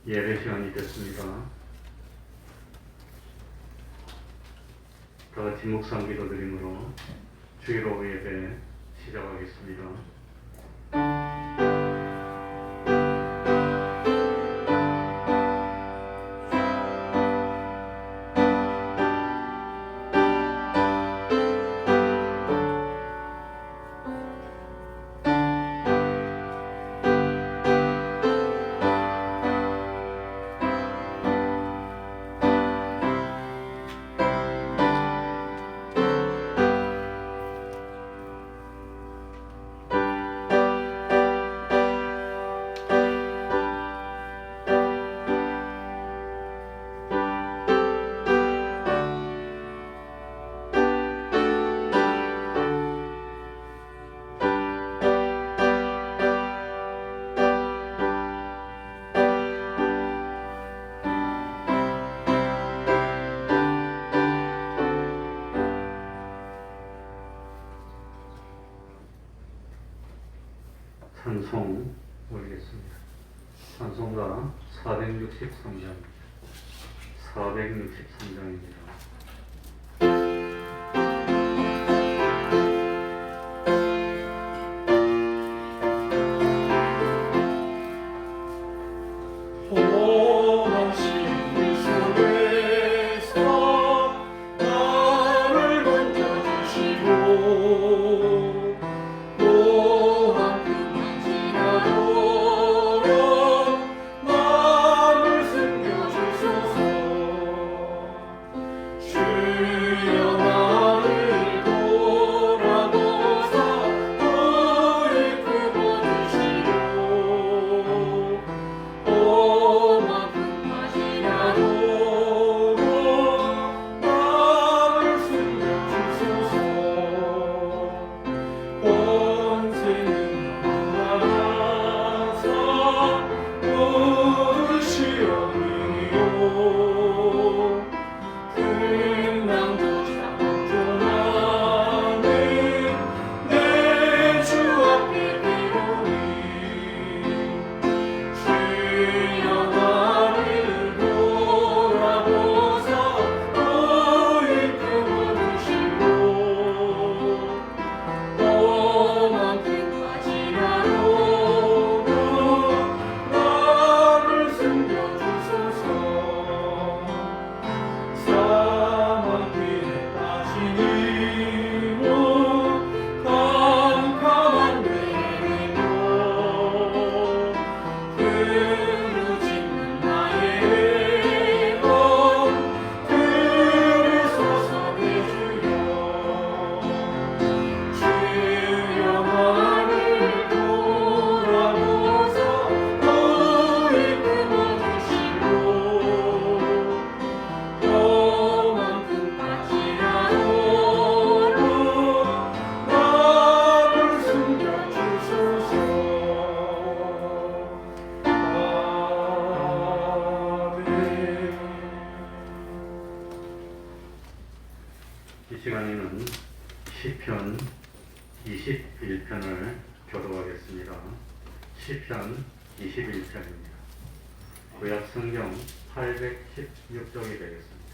예배 시간이 됐습니다. 다 같이 묵상 기도드림으로 주일 오후 예배 시작하겠습니다. 찬송 올리겠습니다. 찬송가 463장입니다. 463장입니다. 이 시간에는 시편 21편을 교독하겠습니다. 시편 21편입니다. 구약 성경 816쪽이 되겠습니다.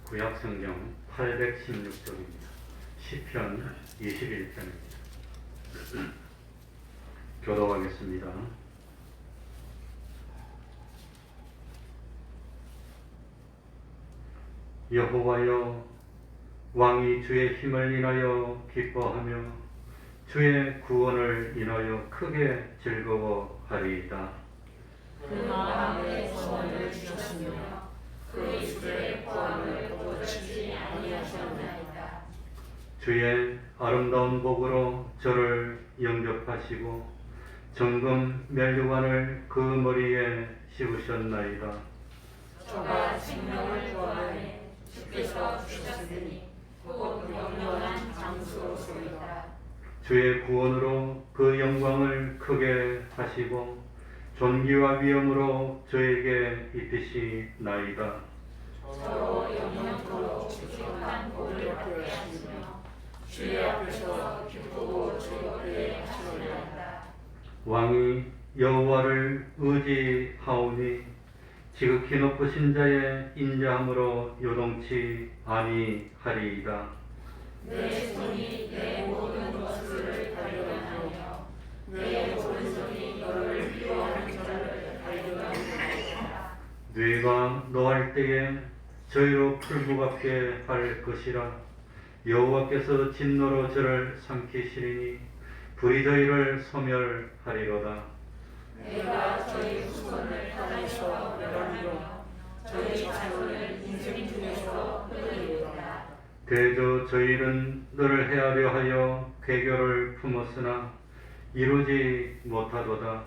구약 성경 816쪽입니다. 시편 21편입니다. 교독하겠습니다. 여호와여, 왕이 주의 힘을 인하여 기뻐하며 주의 구원을 인하여 크게 즐거워하리이다. 그 마음에 소원을 주셨으며 그 주의 구원을 고치지 아니하셨나이다. 주의 아름다운 복으로 저를 영접하시고 정금 면류관을 그 머리에 씌우셨나이다. 저가 생명을 구하네 주께서 주셨으니 곧 영원한 장수로소이다. 주의 구원으로 그 영광을 크게 하시고 존귀와 위엄으로 저에게 입히시나이다. 저로 영영토록 주직한 복을 받게 하시며 주의 앞에서 기쁘고 왕이 여호와를 의지하오니 지극히 높으신 자의 인자함으로 요동치 아니하리이다. 내 손이 내 모든 것을 발견하며 내 오른손이 너를 미워하는 자를 발견하리이다. 뇌가 노할 때에 저희로 풀무갑게 할 것이라. 여호와께서 진노로 저를 삼키시리니 불이 저희를 소멸하리로다. 내가 저희 후손을 땅에서 멸하며 저희 자손을 인생 중에서 끊으리로다. 대저 저희는 너를 헤아려 하여 괴교를 품었으나 이루지 못하도다.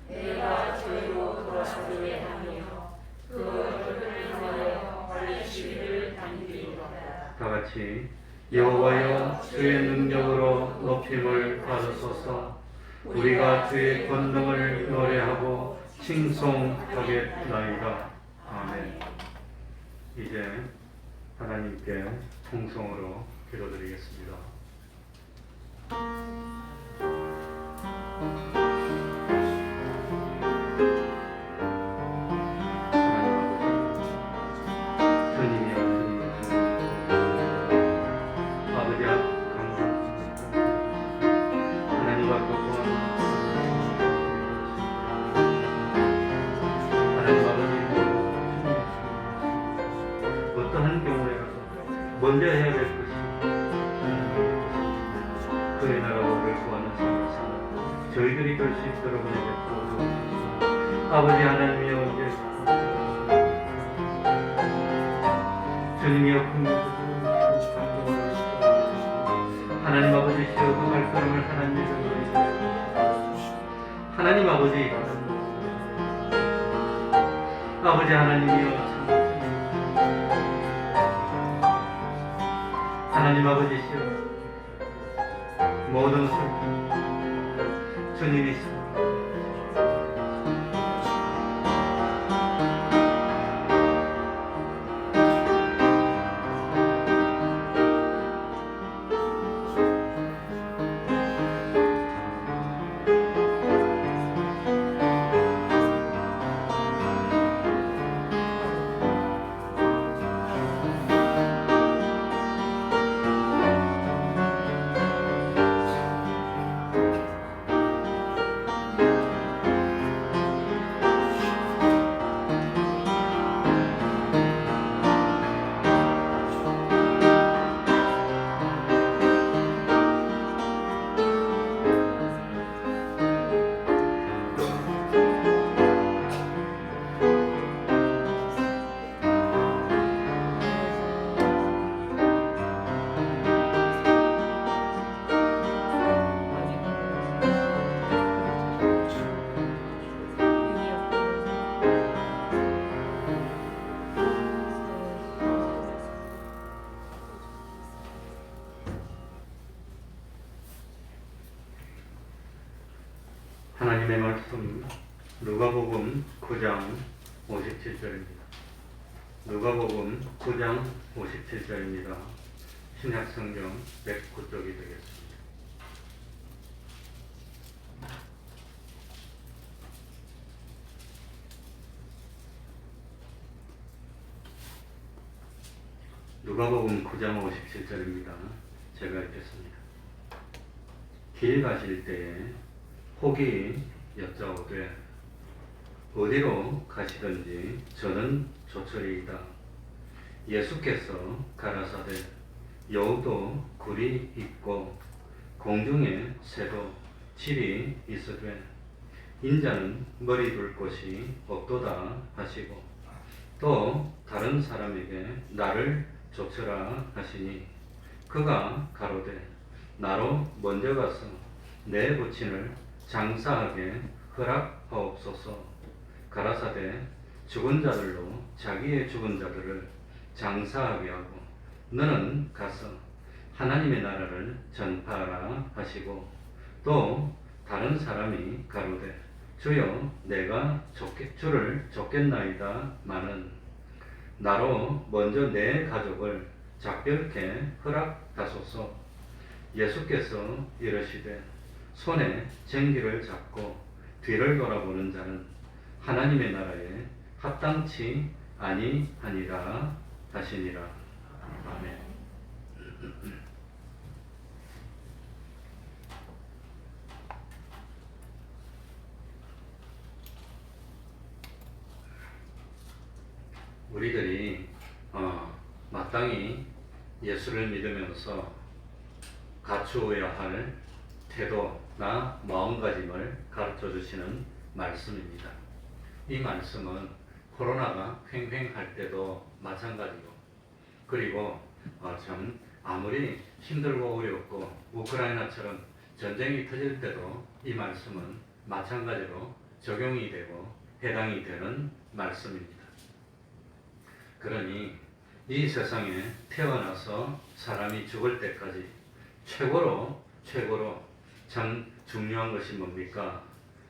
내가 저희로 돌아서게 하며 그 얼굴을 향하여 빨리 시비를 당기리로다. 다 같이 여호와여 주의 능력으로 높임을 받으소서. 우리가 주의 권능을 노래하고 칭송하겠나이다. 아멘. 이제 하나님께 통성으로 기도드리겠습니다. 먼저 해야 될 것이 그의 나라를 구하는 삶을 저희들이 될 수 있도록 은혜를 부어주옵소서. 아버지 하나님이여, 주님이여, 하나님 아버지시여, 그 발걸음을 하나님의 하나님 아버지 하나님이여, 하나님 아버지시여, 모든 슬픔 주님이 하나님의 말씀 누가복음 9장 57절입니다. 누가복음 9장 57절입니다. 신약성경 109쪽이 되겠습니다. 누가복음 9장 57절입니다. 제가 읽겠습니다. 길 가실 때에 혹이 여짜오되 어디로 가시든지 저는 좋으리이다. 예수께서 가라사대 여우도 굴이 있고 공중에 새도 집이 있으되 인자는 머리 둘 곳이 없도다 하시고 또 다른 사람에게 나를 좇으라 하시니 그가 가로되 나로 먼저 가서 내 부친을 장사하게 허락하옵소서. 가라사대 죽은 자들로 자기의 죽은 자들을 장사하게 하고 너는 가서 하나님의 나라를 전파하라 하시고 또 다른 사람이 가로되 주여 내가 주를 좇겠나이다 마는 나로 먼저 내 가족을 작별케 허락하소서. 예수께서 이르시되 손에 쟁기를 잡고 뒤를 돌아보는 자는 하나님의 나라에 합당치 아니하니라 하시니라. 아멘. 우리들이 마땅히 예수를 믿으면서 갖추어야 할 태도나 마음가짐을 가르쳐 주시는 말씀입니다. 이 말씀은 코로나가 횡행할 때도 마찬가지고, 그리고 참 아무리 힘들고 어렵고 우크라이나처럼 전쟁이 터질 때도 이 말씀은 마찬가지로 적용이 되고 해당이 되는 말씀입니다. 그러니 이 세상에 태어나서 사람이 죽을 때까지 최고로 참 중요한 것이 뭡니까?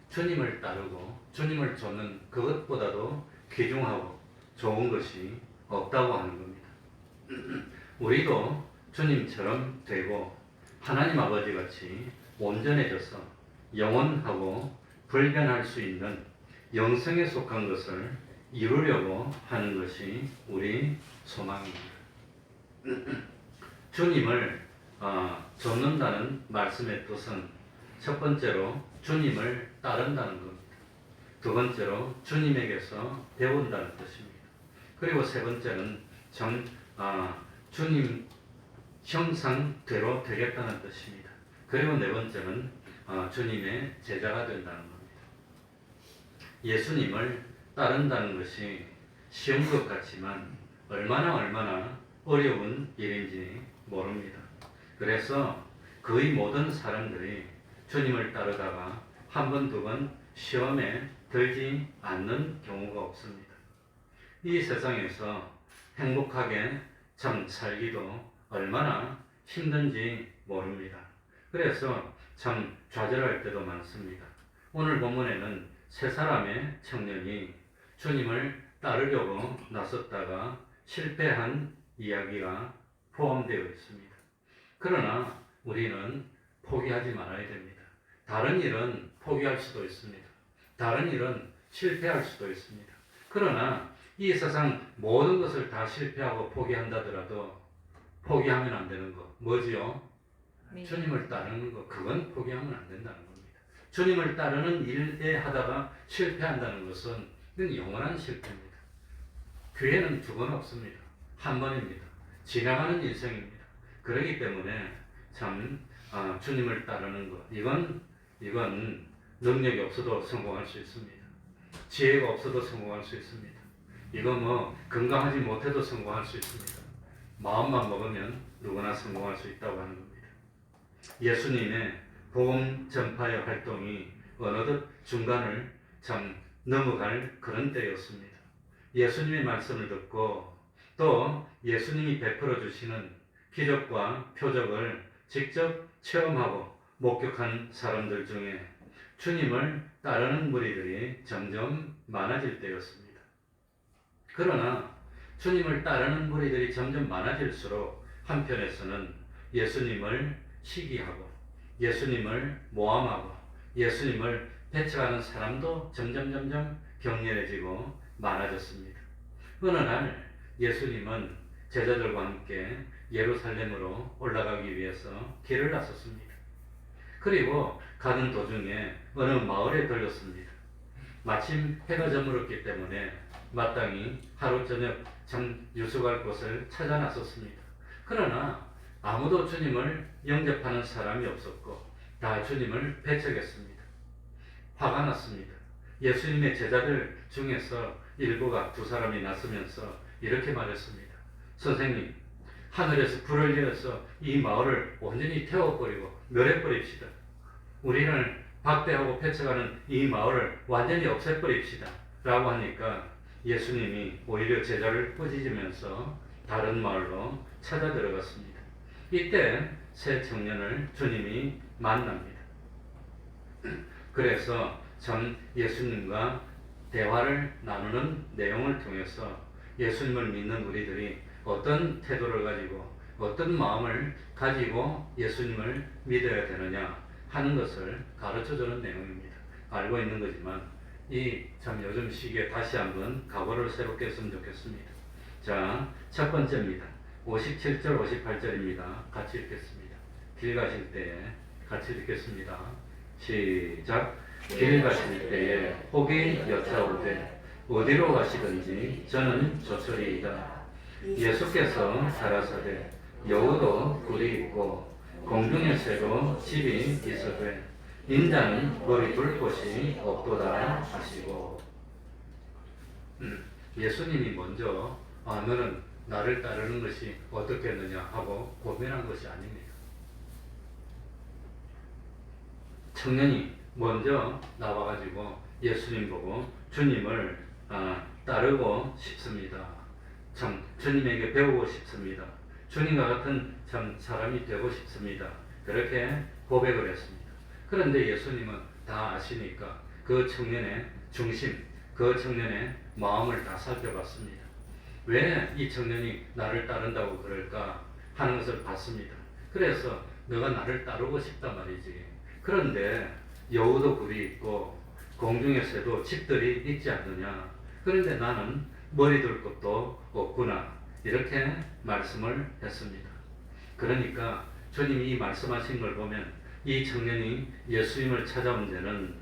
주님을 따르고 주님을 좇는 그것보다도 귀중하고 좋은 것이 없다고 하는 겁니다. 우리도 주님처럼 되고 하나님 아버지 같이 온전해져서 영원하고 불변할 수 있는 영생에 속한 것을 이루려고 하는 것이 우리 소망입니다. 주님을 좇는다는 말씀의 뜻은 첫 번째로 주님을 따른다는 겁니다. 두 번째로 주님에게서 배운다는 뜻입니다. 그리고 세 번째는 주님 형상대로 되겠다는 뜻입니다. 그리고 네 번째는 주님의 제자가 된다는 겁니다. 예수님을 따른다는 것이 쉬운 것 같지만 얼마나 어려운 일인지 모릅니다. 그래서 거의 모든 사람들이 주님을 따르다가 한 번, 두 번 시험에 들지 않는 경우가 없습니다. 이 세상에서 행복하게 참 살기도 얼마나 힘든지 모릅니다. 그래서 참 좌절할 때도 많습니다. 오늘 본문에는 세 사람의 청년이 주님을 따르려고 나섰다가 실패한 이야기가 포함되어 있습니다. 그러나 우리는 포기하지 말아야 됩니다. 다른 일은 포기할 수도 있습니다. 다른 일은 실패할 수도 있습니다. 그러나 이 세상 모든 것을 다 실패하고 포기한다더라도 포기하면 안 되는 거 뭐지요? 주님을 따르는 거, 그건 포기하면 안 된다는 겁니다. 주님을 따르는 일에 하다가 실패한다는 것은 이건 영원한 실패입니다. 기회는 두 번 없습니다. 한 번입니다. 지나가는 인생입니다. 그렇기 때문에 참 주님을 따르는 것, 이건 능력이 없어도 성공할 수 있습니다. 지혜가 없어도 성공할 수 있습니다. 이거 건강하지 못해도 성공할 수 있습니다. 마음만 먹으면 누구나 성공할 수 있다고 하는 겁니다. 예수님의 복음 전파의 활동이 어느덧 중간을 참 넘어갈 그런 때였습니다. 예수님의 말씀을 듣고 또 예수님이 베풀어 주시는 기적과 표적을 직접 체험하고 목격한 사람들 중에 주님을 따르는 무리들이 점점 많아질 때였습니다. 그러나 주님을 따르는 무리들이 점점 많아질수록 한편에서는 예수님을 시기하고 예수님을 모함하고 예수님을 배척하는 사람도 점점 격렬해지고 많아졌습니다. 어느 날 예수님은 제자들과 함께 예루살렘으로 올라가기 위해서 길을 나섰습니다. 그리고 가는 도중에 어느 마을에 들렀습니다. 마침 해가 저물었기 때문에 마땅히 하루 저녁 참 유숙할 곳을 찾아 나섰습니다. 그러나 아무도 주님을 영접하는 사람이 없었고 다 주님을 배척했습니다. 화가 났습니다. 예수님의 제자들 중에서 일부가 두 사람이 나서면서 이렇게 말했습니다. 선생님, 하늘에서 불을 내려서 이 마을을 온전히 태워버리고 멸해버립시다. 우리를 박대하고 배척하는 이 마을을 완전히 없애버립시다. 라고 하니까 예수님이 오히려 제자를 꾸짖으면서 다른 마을로 찾아 들어갔습니다. 이때 세 청년을 주님이 만납니다. 그래서 참 예수님과 대화를 나누는 내용을 통해서 예수님을 믿는 우리들이 어떤 태도를 가지고 어떤 마음을 가지고 예수님을 믿어야 되느냐, 하는 것을 가르쳐주는 내용입니다. 알고 있는 거지만 이 참 요즘 시기에 다시 한번 각오를 새롭게 했으면 좋겠습니다. 자, 첫 번째입니다. 57절 58절입니다. 같이 읽겠습니다. 길 가실 때에 같이 읽겠습니다. 시작. 길 가실 때에 혹이 여짜오되 어디로 가시든지 저는 조철이이다. 예수께서 가라사대 여우도 굴이 있고 공중의 새도 집이 있어되 인자는 머리 둘 곳이 없도다 하시고, 예수님이 먼저 너는 나를 따르는 것이 어떻겠느냐 하고 고민한 것이 아닙니다. 청년이 먼저 나와가지고 예수님 보고 주님을 따르고 싶습니다. 참 주님에게 배우고 싶습니다. 주님과 같은 참 사람이 되고 싶습니다. 그렇게 고백을 했습니다. 그런데 예수님은 다 아시니까 그 청년의 중심, 그 청년의 마음을 다 살펴봤습니다. 왜 이 청년이 나를 따른다고 그럴까 하는 것을 봤습니다. 그래서 너가 나를 따르고 싶단 말이지. 그런데 여우도 굴이 있고 공중의 새도 집들이 있지 않느냐. 그런데 나는 머리 둘 것도 없구나. 이렇게 말씀을 했습니다. 그러니까 주님이 이 말씀하신 걸 보면 이 청년이 예수님을 찾아온 데는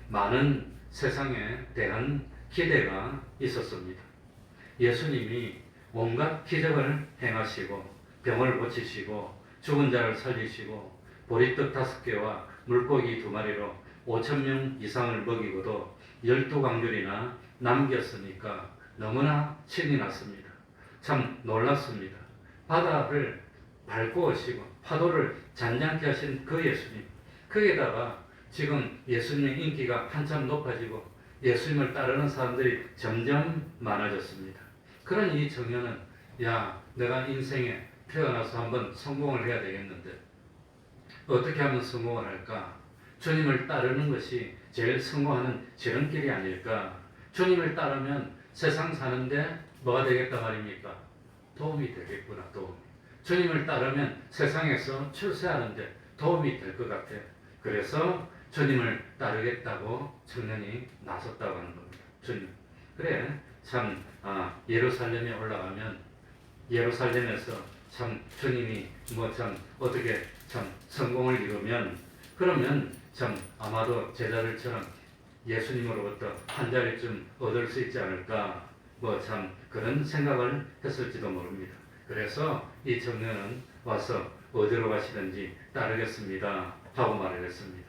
많은 세상에 대한 기대가 있었습니다. 예수님이 온갖 기적을 행하시고 병을 고치시고 죽은 자를 살리시고 보리떡 5개와 물고기 2마리로 5,000명 이상을 먹이고도 12광줄이나 남겼으니까 너무나 신이 났습니다. 참 놀랐습니다. 바다를 밟고 오시고 파도를 잔잔케 하신 그 예수님, 거기에다가 지금 예수님의 인기가 한참 높아지고 예수님을 따르는 사람들이 점점 많아졌습니다. 그런 이 청년은 야, 내가 인생에 태어나서 한번 성공을 해야 되겠는데 어떻게 하면 성공을 할까? 주님을 따르는 것이 제일 성공하는 지름길이 아닐까? 주님을 따르면 세상 사는데 뭐가 되겠다 말입니까? 도움이 되겠구나, 도움이. 주님을 따르면 세상에서 출세하는데 도움이 될 것 같아. 그래서 주님을 따르겠다고 청년이 나섰다고 하는 겁니다. 주님. 그래, 참 예루살렘에 올라가면 예루살렘에서 참 주님이 뭐 참 어떻게 참 성공을 이루면 그러면 참 아마도 제자들처럼 예수님으로부터 한 자리쯤 얻을 수 있지 않을까 뭐 참 그런 생각을 했을지도 모릅니다. 그래서 이 청년은 와서 어디로 가시든지 따르겠습니다 하고 말을 했습니다.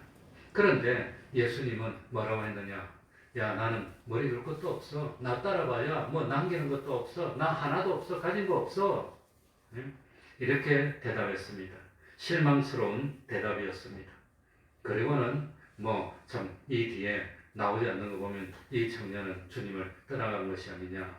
그런데 예수님은 뭐라고 했느냐? 야, 나는 머리 둘 것도 없어. 나 따라봐야 뭐 남기는 것도 없어. 나 하나도 없어. 가진 거 없어. 이렇게 대답했습니다. 실망스러운 대답이었습니다. 그리고는 뭐 참 이 뒤에 나오지 않는 거 보면 이 청년은 주님을 떠나간 것이 아니냐.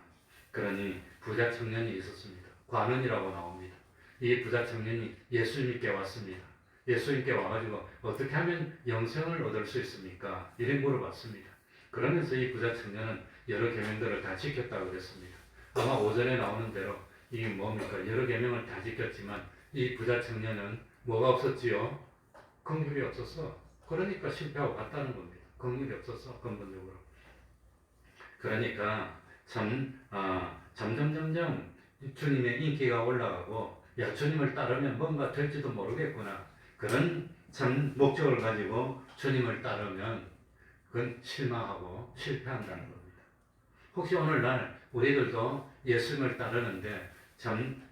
그러니 부자 청년이 있었습니다. 관원이라고 나옵니다. 이 부자 청년이 예수님께 왔습니다. 예수님께 와가지고 어떻게 하면 영생을 얻을 수 있습니까? 이렇게 물어봤습니다. 그러면서 이 부자 청년은 여러 계명들을 다 지켰다고 그랬습니다. 아마 오전에 나오는 대로 이게 뭡니까? 여러 계명을 다 지켰지만 이 부자 청년은 뭐가 없었지요? 긍휼이 없었어. 그러니까 실패하고 갔다는 겁니다. 긍휼이 없었어, 근본적으로. 그러니까 점점 주님의 인기가 올라가고 야, 주님을 따르면 뭔가 될지도 모르겠구나. 그런 참 목적을 가지고 주님을 따르면 그건 실망하고 실패한다는 겁니다. 혹시 오늘날 우리들도 예수님을 따르는데 참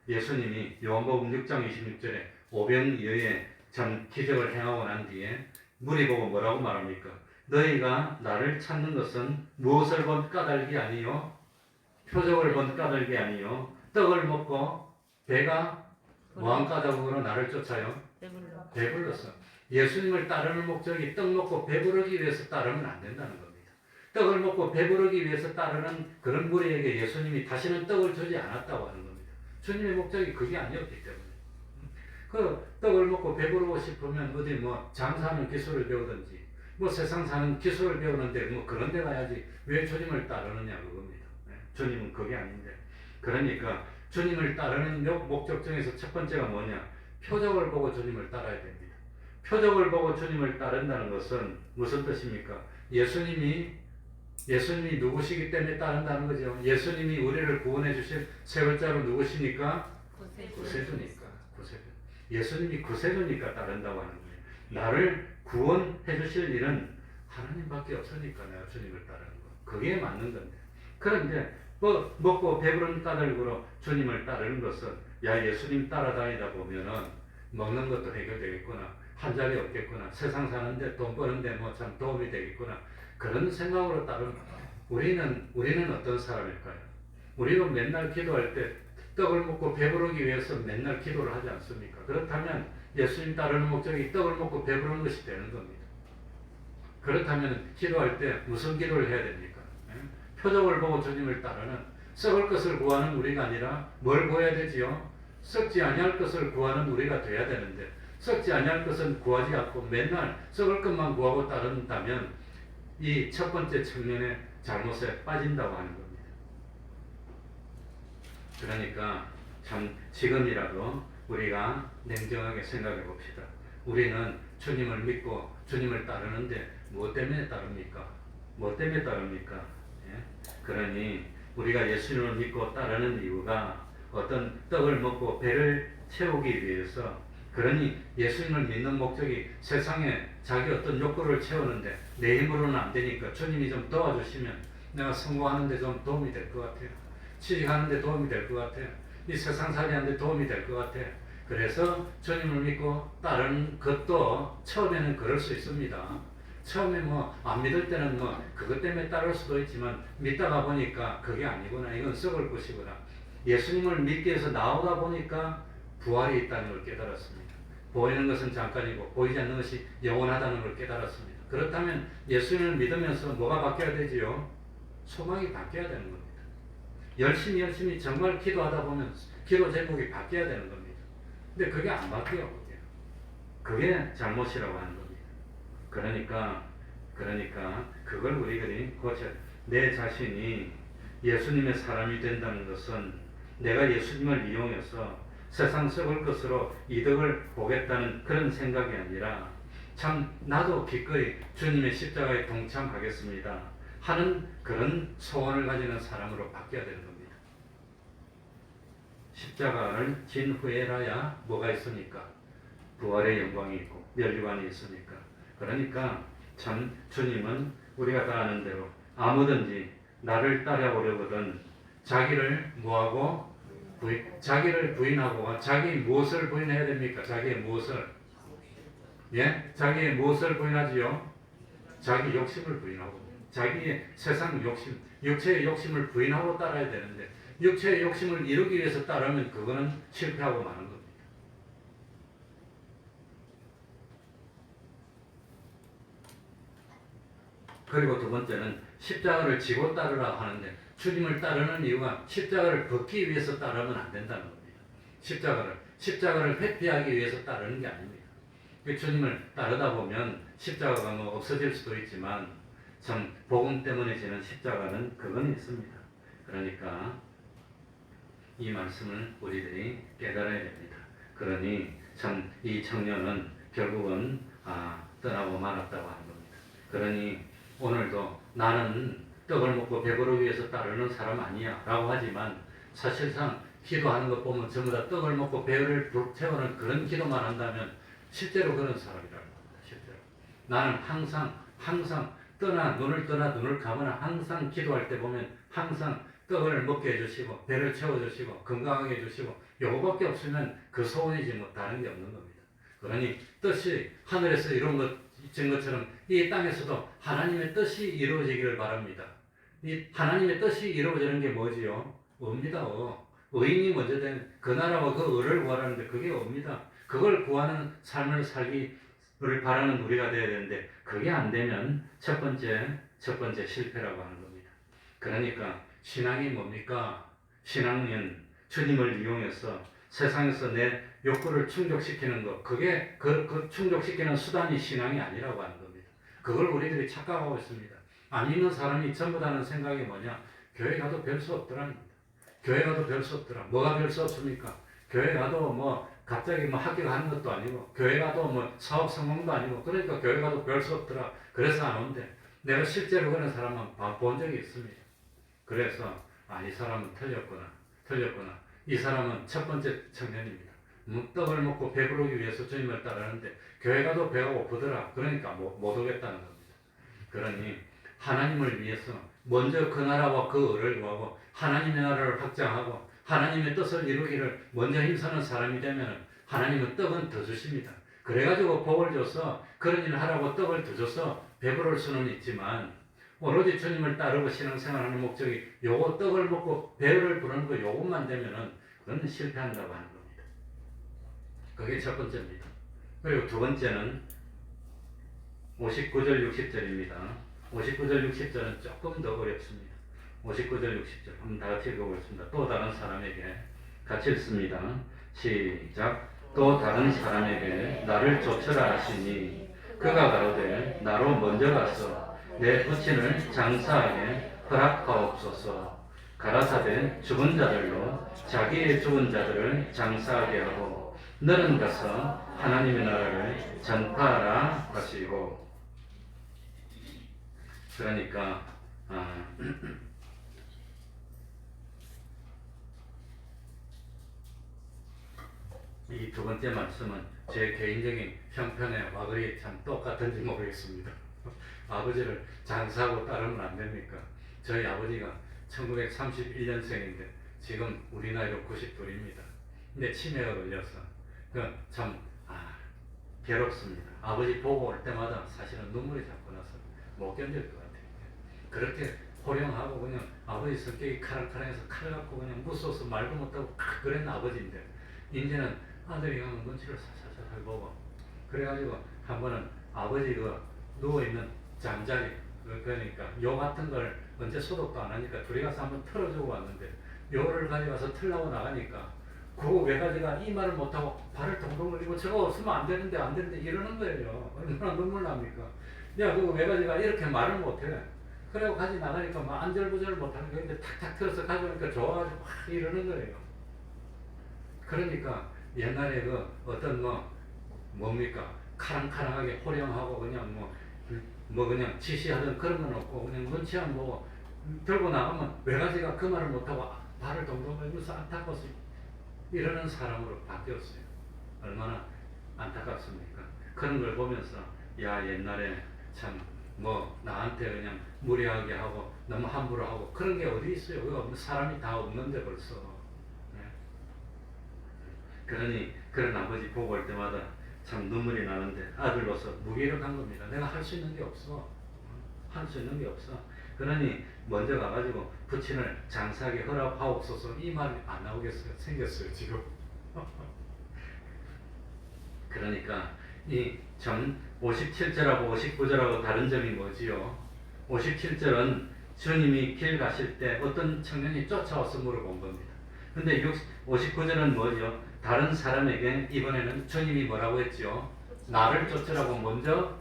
예수님이 요한복음 6장 26절에 오병이어의 참 기적을 행하고 난 뒤에 무리 보고 뭐라고 말합니까? 너희가 나를 찾는 것은 무엇을 본 까닭이 아니요 표적을 본 까닭이 아니요 떡을 먹고 배가 뭐한 까닭으로 나를 쫓아요? 배불렀어. 예수님을 따르는 목적이 떡 먹고 배부르기 위해서 따르면 안 된다는 겁니다. 떡을 먹고 배부르기 위해서 따르는 그런 무리에게 예수님이 다시는 떡을 주지 않았다고 하는 겁니다. 주님의 목적이 그게 아니었기 때문에. 그 떡을 먹고 배부르고 싶으면 어디 뭐 장사하는 기술을 배우든지 뭐 세상 사는 기술을 배우는데 뭐 그런 데 가야지 왜 주님을 따르느냐 그겁니다. 주님은 그게 아닌데. 그러니까 주님을 따르는 목적 중에서 첫 번째가 뭐냐? 표적을 보고 주님을 따라야 됩니다. 표적을 보고 주님을 따른다는 것은 무슨 뜻입니까? 예수님이 누구시기 때문에 따른다는 거죠. 예수님이 우리를 구원해 주실 세 글자로 누구시니까? 구세주니까. 예수님이 구세주니까 따른다고 하는 거예요. 나를 구원해 주실 일은 하나님밖에 없으니까 내가 주님을 따르는 거. 그게 맞는 건데. 그런데 먹고 배부른 까닭으로 주님을 따르는 것은 야 예수님 따라다니다 보면은 먹는 것도 해결되겠구나. 한 자리 없겠구나. 세상 사는데 돈 버는데 뭐 참 도움이 되겠구나. 그런 생각으로 따르는 우리는 어떤 사람일까요? 우리가 맨날 기도할 때 떡을 먹고 배부르기 위해서 맨날 기도를 하지 않습니까? 그렇다면 예수님 따르는 목적이 떡을 먹고 배부르는 것이 되는 겁니다. 그렇다면 기도할 때 무슨 기도를 해야 됩니까? 표적을 보고 주님을 따르는 썩을 것을 구하는 우리가 아니라 뭘 구해야 되지요? 썩지 아니할 것을 구하는 우리가 돼야 되는데 썩지 아니할 것은 구하지 않고 맨날 썩을 것만 구하고 따른다면 이 첫 번째 청년의 잘못에 빠진다고 하는 겁니다. 그러니까 참 지금이라도 우리가 냉정하게 생각해 봅시다. 우리는 주님을 믿고 주님을 따르는데 무엇 때문에 따릅니까? 무엇 때문에 따릅니까? 예? 그러니 우리가 예수님을 믿고 따르는 이유가 어떤 떡을 먹고 배를 채우기 위해서 그러니 예수님을 믿는 목적이 세상에 자기 어떤 욕구를 채우는데 내 힘으로는 안 되니까 주님이 좀 도와주시면 내가 성공하는데 좀 도움이 될 것 같아요. 취직하는데 도움이 될 것 같아요. 이 세상 살이하는데 도움이 될 것 같아요. 그래서 주님을 믿고 따르는 것도 처음에는 그럴 수 있습니다. 처음에 뭐 안 믿을 때는 뭐 그것 때문에 따를 수도 있지만 믿다가 보니까 그게 아니구나. 이건 썩을 것이구나. 예수님을 믿기 위해서 나오다 보니까 부활이 있다는 걸 깨달았습니다. 보이는 것은 잠깐이고 보이지 않는 것이 영원하다는 걸 깨달았습니다. 그렇다면 예수님을 믿으면서 뭐가 바뀌어야 되지요? 소망이 바뀌어야 되는 겁니다. 열심히 정말 기도하다 보면 기도 제목이 바뀌어야 되는 겁니다. 근데 그게 안 바뀌어요. 그게 잘못이라고 하는 겁니다. 그러니까 그걸 우리들이 고쳐 내 자신이 예수님의 사람이 된다는 것은 내가 예수님을 이용해서 세상 썩을 것으로 이득을 보겠다는 그런 생각이 아니라 참 나도 기꺼이 주님의 십자가에 동참하겠습니다 하는 그런 소원을 가지는 사람으로 바뀌어야 되는 겁니다. 십자가를 진 후에라야 뭐가 있습니까? 부활의 영광이 있고 멸류관이 있으니까. 그러니까 참 주님은 우리가 다 아는 대로 아무든지 나를 따라오려거든 자기를 뭐하고 자기를 부인하고 자기 무엇을 부인해야 됩니까? 자기의 무엇을? 예? 자기의 무엇을 부인하지요? 자기 욕심을 부인하고 자기의 세상 욕심, 육체의 욕심을 부인하고 따라야 되는데 육체의 욕심을 이루기 위해서 따르면 그거는 실패하고 마는 겁니다. 그리고 두 번째는 십자가를 지고 따르라 하는데 주님을 따르는 이유가 십자가를 벗기 위해서 따르면 안 된다는 겁니다. 십자가를 회피하기 위해서 따르는 게 아닙니다. 주님을 따르다 보면 십자가가 뭐 없어질 수도 있지만 참 복음 때문에 지는 십자가는 그건 있습니다. 그러니까 이 말씀을 우리들이 깨달아야 됩니다. 그러니 참 이 청년은 결국은 떠나고 말았다고 하는 겁니다. 그러니 오늘도 나는 떡을 먹고 배부르기 위해서 따르는 사람 아니야 라고 하지만 사실상 기도하는 것 보면 전부 다 떡을 먹고 배를 채우는 그런 기도만 한다면 실제로 그런 사람이라는 겁니다. 실제로 나는 항상 눈을 떠나 눈을 감으나 항상 기도할 때 보면 항상 떡을 먹게 해주시고 배를 채워주시고 건강하게 해주시고 요거밖에 없으면 그 소원이지 뭐 다른 게 없는 겁니다. 그러니 뜻이 하늘에서 이루어진 것처럼 이 땅에서도 하나님의 뜻이 이루어지기를 바랍니다. 이 하나님의 뜻이 이루어지는 게 뭐지요? 의입니다. 의인이 먼저 된 그 나라와 그 의를 구하라는데 그게 의입니다. 그걸 구하는 삶을 살기를 바라는 우리가 되어야 되는데 그게 안 되면 첫 번째 실패라고 하는 겁니다. 그러니까 신앙이 뭡니까? 신앙은 주님을 이용해서 세상에서 내 욕구를 충족시키는 것, 그게 그 충족시키는 수단이 신앙이 아니라고 하는 겁니다. 그걸 우리들이 착각하고 있습니다. 안 믿는 사람이 전부 다는 생각이 뭐냐? 교회 가도 별 수 없더랍니다. 교회 가도 별 수 없더라. 뭐가 별 수 없습니까? 교회 가도 뭐 갑자기 뭐 합격하는 것도 아니고 교회 가도 뭐 사업 성공도 아니고 그러니까 교회 가도 별 수 없더라. 그래서 안 온대. 내가 실제로 그런 사람은 본 적이 있습니다. 그래서 이 사람은 틀렸구나. 이 사람은 첫 번째 청년입니다. 떡을 먹고 배부르기 위해서 주님을 따르는데 교회 가도 배가 고프더라. 그러니까 못 오겠다는 겁니다. 그러니 하나님을 위해서 먼저 그 나라와 그 의를 구하고 하나님의 나라를 확장하고 하나님의 뜻을 이루기를 먼저 힘쓰는 사람이 되면 하나님은 떡은 더 주십니다. 그래가지고 복을 줘서 그런 일을 하라고 떡을 더 줘서 배부를 수는 있지만 오로지 주님을 따르고 신앙생활하는 목적이 요거 떡을 먹고 배를 부르는 거 요것만 되면은 그건 실패한다고 하는 겁니다. 그게 첫 번째입니다. 그리고 두 번째는 59절 60절입니다. 59절 60절은 조금 더 어렵습니다. 59절 60절 한번 다 같이 읽어보겠습니다. 또 다른 사람에게 같이 읽습니다. 시작. 또 다른 사람에게 나를 쫓으라 하시니 그가 가로되 나로 먼저 가서 내 부친을 장사하게 허락하옵소서. 가라사대 죽은 자들로 자기의 죽은 자들을 장사하게 하고 너는 가서 하나님의 나라를 전파하라 하시고. 그러니까 이 두 번째 말씀은 제 개인적인 형편에 와 그리 참 똑같은지 모르겠습니다. 아버지를 장사하고 따르면 안 됩니까? 저희 아버지가 1931년생인데 지금 우리 나이로 92입니다. 근데 치매가 걸려서 참 괴롭습니다. 아버지 보고 올 때마다 사실은 눈물이 자꾸 나서 못 견딜 것 같아요. 그렇게 호령하고 그냥 아버지 성격이 카랑카랑해서 칼 갖고 그냥 무서워서 말도 못하고 그랬는 아버지인데 이제는 아들이 가면 눈치를 살살 보고 그래가지고 한 번은 아버지 누워있는 잠자리 그러니까 요 같은 걸 언제 소독도 안 하니까 둘이 가서 한번 틀어주고 왔는데 요를 가져가서 틀라고 나가니까 그 외가지가 이 말을 못하고 발을 동동 걸리고 저거 없으면 안 되는데 이러는 거예요. 얼마나 눈물 납니까? 야, 그 외가지가 이렇게 말을 못해. 그래고 가지 나가니까 막 안절부절 못하는 거인데 탁탁 틀어서 가져오니까 좋아가지고 막 이러는 거예요. 그러니까 옛날에 어떤 뭡니까? 카랑카랑하게 호령하고 그냥 그냥 지시하던 그런 건 없고 그냥 눈치 안 보고 들고 나가면 외가지가 그 말을 못하고 발을 동동 걸면서 안타까워서 이러는 사람으로 바뀌었어요. 얼마나 안타깝습니까? 그런 걸 보면서 야 옛날에 참 나한테 그냥 무례하게 하고 너무 함부로 하고 그런 게 어디 있어요? 사람이 다 없는데 벌써. 네. 그러니 그런 아버지 보고 올 때마다 참 눈물이 나는데 아들로서 무기력한 겁니다. 내가 할 수 있는 게 없어. 할 수 있는 게 없어. 그러니 먼저 가가지고 부친을 장사하게 허락하옵소서 이 말이 안 나오겠어요. 생겼어요 지금. 그러니까 이 전 57절하고 59절하고 다른 점이 뭐지요? 57절은 주님이 길 가실 때 어떤 청년이 쫓아와서 물어본 겁니다. 근데 59절은 뭐죠? 다른 사람에게 이번에는 주님이 뭐라고 했죠? 나를 쫓으라고 먼저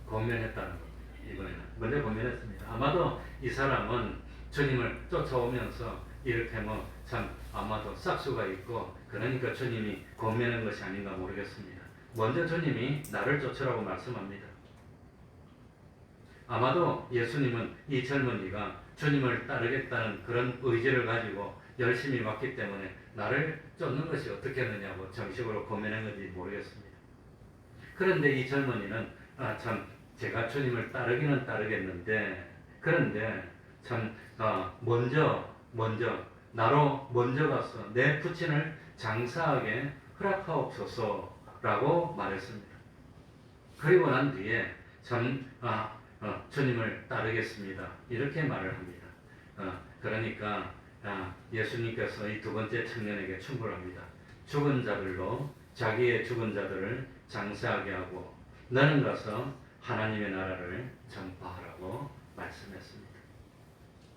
권면했다는 겁니다. 이번에는 먼저 권면했습니다. 아마도 이 사람은 주님을 쫓아오면서 이렇게 참 아마도 싹수가 있고 그러니까 주님이 권면한 것이 아닌가 모르겠습니다. 먼저 주님이 나를 쫓으라고 말씀합니다. 아마도 예수님은 이 젊은이가 주님을 따르겠다는 그런 의지를 가지고 열심히 왔기 때문에 나를 쫓는 것이 어떻겠느냐고 정식으로 권면한 건지 모르겠습니다. 그런데 이 젊은이는 참 제가 주님을 따르기는 따르겠는데 그런데 참 나로 먼저 가서 내 부친을 장사하게 허락하옵소서라고 말했습니다. 그리고 난 뒤에 주님을 따르겠습니다. 이렇게 말을 합니다. 그러니까 예수님께서 이 두 번째 청년에게 충고합니다. 죽은 자들로 자기의 죽은 자들을 장사하게 하고 너는 가서 하나님의 나라를 전파하라고 말씀했습니다.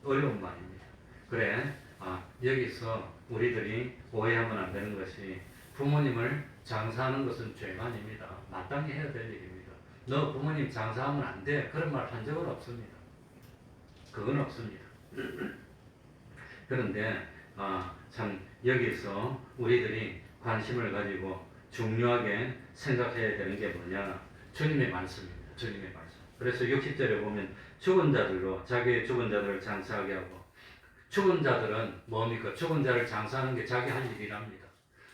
어려운 말입니다. 그래 여기서 우리들이 오해하면 안 되는 것이 부모님을 장사하는 것은 죄가 아닙니다. 마땅히 해야 될 일입니다. 너 부모님 장사하면 안 돼. 그런 말 한 적은 없습니다. 그건 없습니다. 그런데 참 여기서 우리들이 관심을 가지고 중요하게 생각해야 되는 게 뭐냐? 주님의 말씀입니다. 주님의 말씀. 그래서 60절에 보면 죽은 자들로 자기의 죽은 자들을 장사하게 하고, 죽은 자들은 뭡니까? 죽은 자를 장사하는 게 자기 할 일이랍니다.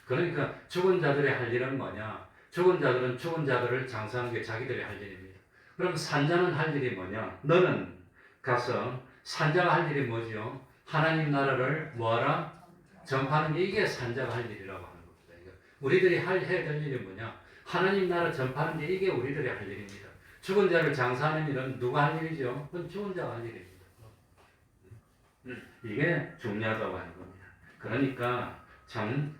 그러니까 죽은 자들의 할 일은 뭐냐? 죽은 자들은 죽은 자들을 장사하는 게 자기들의 할 일입니다. 그럼 산자는 할 일이 뭐냐? 너는 가서 산자가 할 일이 뭐지요? 하나님 나라를 뭐하라? 전파하는 게 이게 산자가 할 일이라고 하는 겁니다. 그러니까 우리들이 해야 될 일이 뭐냐? 하나님 나라 전파하는 게 이게 우리들의 할 일입니다. 죽은 자를 장사하는 일은 누가 할 일이죠? 그건 죽은 자가 할 일입니다. 이게 중요하다고 하는 겁니다. 그러니까 참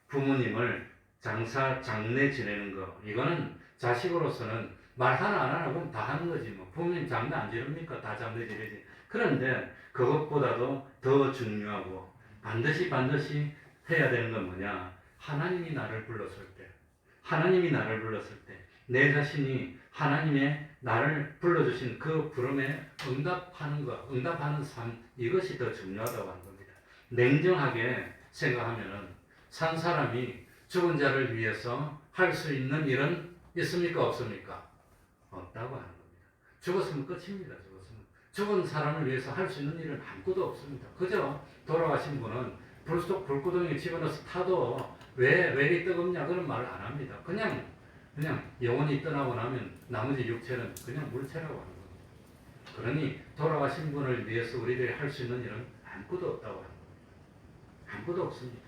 부모님을 장례 지내는 거, 이거는 자식으로서는 말 하나 안 하고 다 하는 거지 뭐. 부모님 장례 안 지릅니까? 다 장례 지내지. 그런데 그것보다도 더 중요하고 반드시 해야 되는 건 뭐냐? 하나님이 나를 불렀을 때, 하나님이 나를 불렀을 때 내 자신이 하나님의 나를 불러주신 그 부름에 응답하는 것, 응답하는 삶, 이것이 더 중요하다고 하는 겁니다. 냉정하게 생각하면은 산 사람이 죽은 자를 위해서 할 수 있는 일은 있습니까? 없습니까? 없다고 하는 겁니다. 죽었으면 끝입니다. 죽은 사람을 위해서 할 수 있는 일은 아무것도 없습니다. 그저 돌아가신 분은 불구덩이에 집어넣어서 타도 왜 이리 뜨겁냐 그런 말을 안 합니다. 그냥 영혼이 떠나고 나면 나머지 육체는 그냥 물체라고 하는 겁니다. 그러니 돌아가신 분을 위해서 우리들이 할 수 있는 일은 아무것도 없다고 하는 겁니다. 아무것도 없습니다.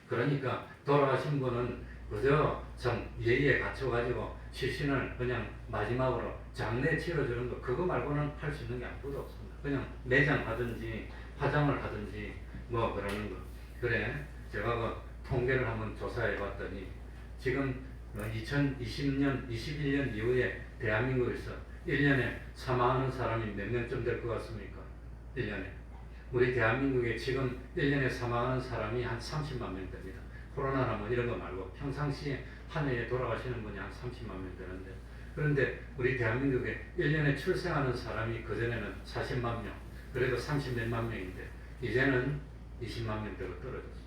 그러니까 돌아가신 분은 그저 참 예의에 갇혀가지고 시신을 그냥 마지막으로 장례 치러주는 거, 그거 말고는 할 수 있는 게 아무것도 없습니다. 그냥 매장하든지 화장을 하든지 뭐 그러는 거. 그래, 제가 그 통계를 한번 조사해 봤더니 지금 2020년, 21년 이후에 대한민국에서 1년에 사망하는 사람이 몇 명쯤 될 것 같습니까? 1년에. 우리 대한민국에 지금 1년에 사망하는 사람이 한 30만 명 됩니다. 코로나나 뭐 이런 거 말고 평상시에 한 해에 돌아가시는 분이 한 30만 명 되는데, 그런데 우리 대한민국에 1년에 출생하는 사람이 그전에는 40만 명, 그래도 30 몇만 명인데 이제는 20만 명대로 떨어졌어요.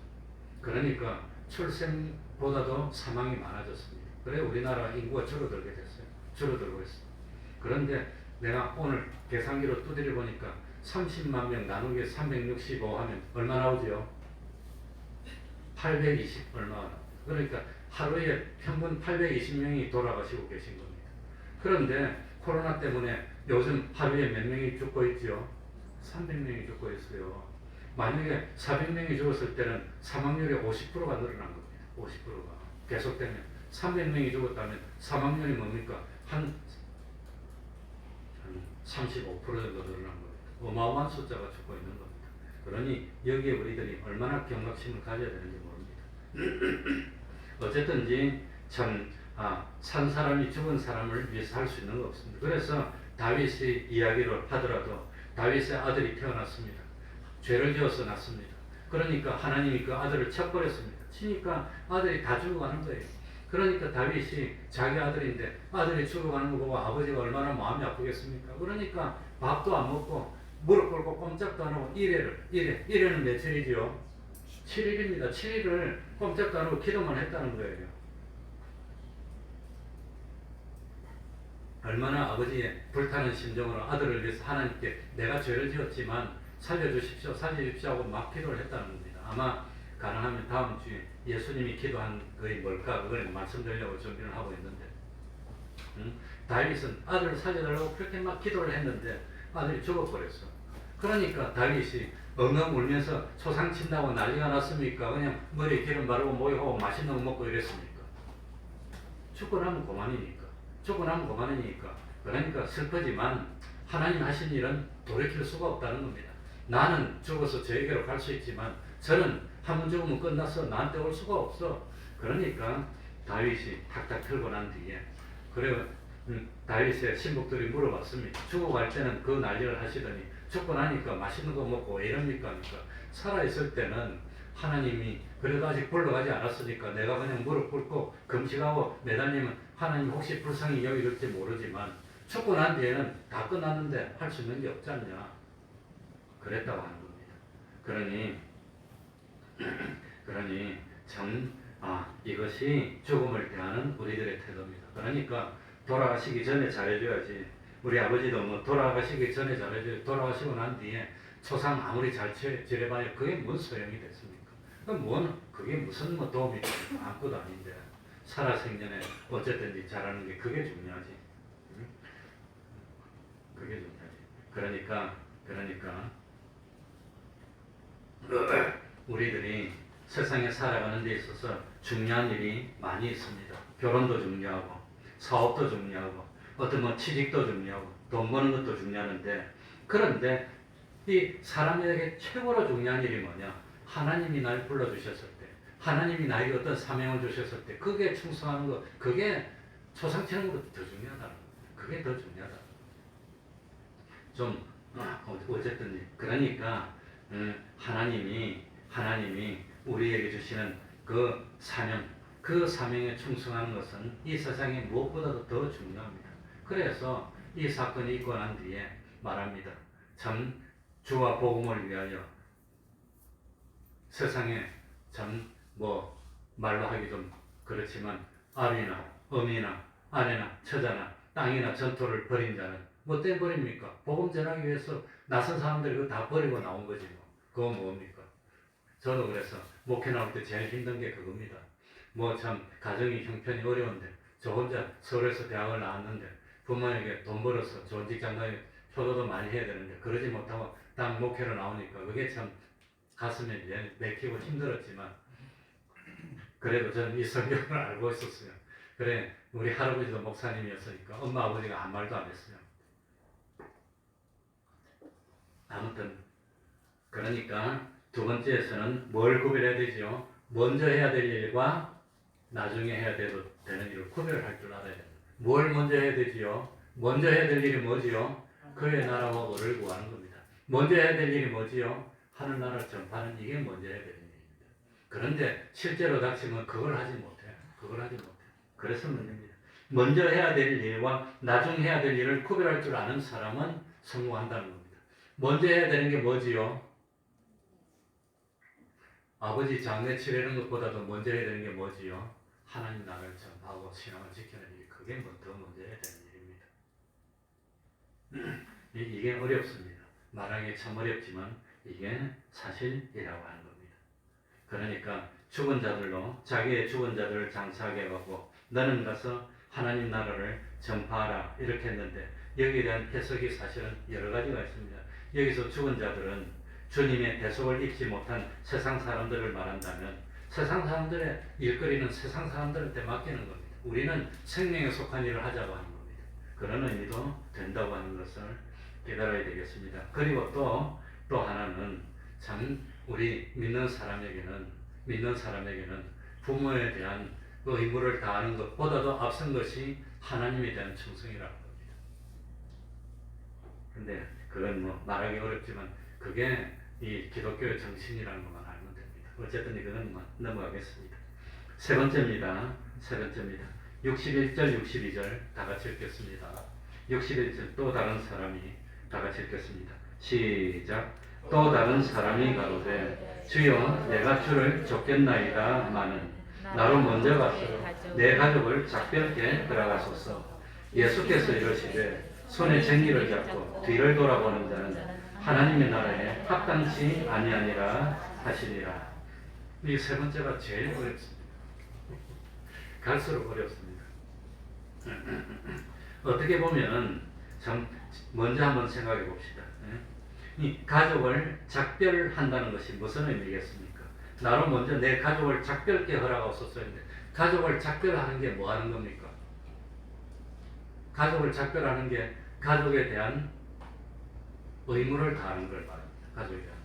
그러니까 출생보다도 사망이 많아졌습니다. 그래 우리나라 인구가 줄어들게 됐어요. 줄어들고 있어요. 그런데 내가 오늘 계산기로 두드려 보니까 30만 명 나누기 365 하면 얼마 나오죠? 820 얼마. 그러니까 하루에 평균 820명이 돌아가시고 계신 겁니다. 그런데 코로나 때문에 요즘 하루에 몇 명이 죽고 있죠? 300명이 죽고 있어요. 만약에 400명이 죽었을 때는 사망률이 50%가 늘어난 겁니다. 50%가. 계속되면 300명이 죽었다면 사망률이 뭡니까? 한 35% 정도 늘어난 겁니다. 어마어마한 숫자가 죽고 있는 겁니다. 그러니 여기에 우리들이 얼마나 경각심을 가져야 되는지 모릅니다. 어쨌든지 참 산 사람이 죽은 사람을 위해서 할 수 있는 거 없습니다. 그래서 다윗의 이야기를 하더라도 다윗의 아들이 태어났습니다. 죄를 지어서 낳습니다. 그러니까 하나님이 그 아들을 쳐버렸습니다. 치니까 아들이 다 죽어가는 거예요. 그러니까 다윗이 자기 아들인데 아들이 죽어가는 거 보고 아버지가 얼마나 마음이 아프겠습니까? 그러니까 밥도 안 먹고 무릎 꿇고 꼼짝도 안 하고 1회는 며칠이지요? 7일입니다. 7일을 꼼짝도 안 하고 기도만 했다는 거예요. 얼마나 아버지의 불타는 심정으로 아들을 위해서 하나님께 내가 죄를 지었지만 살려주십시오 하고 막 기도를 했다는 겁니다. 아마 가능하면 다음 주에 예수님이 기도한 것이 뭘까 그걸 말씀드리려고 준비를 하고 있는데, 다윗은 아들을 살려달라고 그렇게 막 기도를 했는데 아들이 죽어버렸어. 그러니까 다윗이 엉엉 울면서 초상친다고 난리가 났습니까? 그냥 머리에 기름 바르고 모이고 맛있는 거 먹고 이랬습니까? 죽고 나면 그만이니까. 그러니까 슬프지만 하나님 하신 일은 돌이킬 수가 없다는 겁니다. 나는 죽어서 저에게로 갈 수 있지만 저는 한 번 죽으면 끝나서 나한테 올 수가 없어. 그러니까 다윗이 탁탁 털고 난 뒤에 그래 다윗의 신복들이 물어봤습니다. 죽어갈 때는 그 난리를 하시더니 죽고 나니까 맛있는 거 먹고 왜 이럽니까? 그러니까 살아있을 때는 하나님이 그래도 아직 불러가지 않았으니까 내가 그냥 무릎 꿇고 금식하고 매달리면 하나님 혹시 불쌍히 여기실지 모르지만 죽고 난 뒤에는 다 끝났는데 할 수 있는 게 없지 않냐. 그랬다고 하는 겁니다. 그러니 그러니 이것이 죽음을 대하는 우리들의 태도입니다. 그러니까 돌아가시기 전에 잘해줘야지. 우리 아버지도 뭐 돌아가시기 전에 잘해줘야지. 돌아가시고 난 뒤에 초상 아무리 잘 지내봐야 그게 뭔 소용이 됐습니까? 그게 무슨 뭐 도움이 됩니까? 아무것도 아닌데. 살아생전에 어쨌든지 잘하는 게 그게 중요하지. 응? 그게 중요하지. 그러니까 우리들이 세상에 살아가는 데 있어서 중요한 일이 많이 있습니다. 결혼도 중요하고, 사업도 중요하고, 어떤 뭐 취직도 중요하고, 돈 버는 것도 중요한데, 그런데 이 사람에게 최고로 중요한 일이 뭐냐? 하나님이 날 불러주셨을 때, 하나님이 나에게 어떤 사명을 주셨을 때, 그게 충성하는 것, 그게 초상치는 것보다 더 중요하다는 거예요. 그게 더 중요하다. 어쨌든, 그러니까, 하나님이 우리에게 주시는 그 사명에 충성하는 것은 이 세상에 무엇보다도 더 중요합니다. 그래서 이 사건이 있고 난 뒤에 말합니다. 참 주와 복음을 위하여 세상에 말로 하기 좀 그렇지만 아비나 어미나 아내나 처자나 땅이나 전토를 벌인 자는 뭐 때 버립니까? 복음 전하기 위해서 나선 사람들이 그거 다 버리고 나온 거지 뭐. 그거 뭡니까? 저도 그래서 목회 나올 때 제일 힘든 게 그겁니다. 가정이 형편이 어려운데 저 혼자 서울에서 대학을 나왔는데 부모에게 돈 벌어서 좋은 직장 다니 효도도 많이 해야 되는데 그러지 못하고 딱 목회로 나오니까 그게 참 가슴에 맥히고 힘들었지만 그래도 저는 이 성경을 알고 있었어요. 그래 우리 할아버지도 목사님이었으니까 엄마 아버지가 아무 말도 안 했어요. 아무튼 그러니까 두 번째에서는 뭘 구별해야 되죠? 먼저 해야 될 일과 나중에 해야 되는 일을 구별할 줄 알아야 됩니다. 뭘 먼저 해야 되지요? 먼저 해야 될 일이 뭐지요? 그의 나라와 의를 구하는 겁니다. 먼저 해야 될 일이 뭐지요? 하늘나라를 전파하는 이게 먼저 해야 되는 일입니다. 그런데 실제로 닥치면 그걸 하지 못해요. 그래서 문제입니다. 먼저 해야 될 일과 나중에 해야 될 일을 구별할 줄 아는 사람은 성공한다는 겁니다. 먼저 해야 되는 게 뭐지요? 아버지 장례 치르는 것보다도 먼저 해야 되는 게 뭐지요? 하나님 나라를 전파하고 신앙을 지키는 일, 그게 더 먼저 해야 되는 일입니다. 이게 어렵습니다. 말하기 참 어렵지만 이게 사실이라고 하는 겁니다. 그러니까 죽은 자들로 자기의 죽은 자들을 장사하게 해갖고 너는 가서 하나님 나라를 전파하라 이렇게 했는데 여기에 대한 해석이 사실은 여러 가지가 있습니다. 여기서 죽은 자들은 주님의 대속을 입지 못한 세상 사람들을 말한다면 세상 사람들의 일거리는 세상 사람들한테 맡기는 겁니다. 우리는 생명에 속한 일을 하자고 하는 겁니다. 그런 의미도 된다고 하는 것을 깨달아야 되겠습니다. 그리고 또 하나는 참 우리 믿는 사람에게는 부모에 대한 그 의무를 다하는 것보다도 앞선 것이 하나님에 대한 충성이라는 겁니다. 근데 그건 말하기 어렵지만 그게 이 기독교의 정신이라는 것만 알면 됩니다. 어쨌든 이거는 넘어가겠습니다. 세 번째입니다. 61절, 62절 다 같이 읽겠습니다. 61절 또 다른 사람이 다 같이 읽겠습니다. 시작. 또 다른 사람이 가로되 주여 내가 주를 쫓겠나이다 마는 나로 먼저 가서 내 가족을 작별케 들어가소서. 예수께서 이러시되 손에 쟁기를 잡고 뒤를 돌아보는 자는 하나님의 나라에 합당치 아니하니라 하시니라. 이 세 번째가 제일 어렵습니다. 갈수록 어렵습니다. 어떻게 보면 참 먼저 한번 생각해 봅시다. 이 가족을 작별한다는 것이 무슨 의미겠습니까? 나로 먼저 내 가족을 작별케 허락하소서 했는데 가족을 작별하는 게 뭐 하는 겁니까? 가족을 작별하는 게 가족에 대한 의무를 다하는 걸 말합니다. 가족에 대한.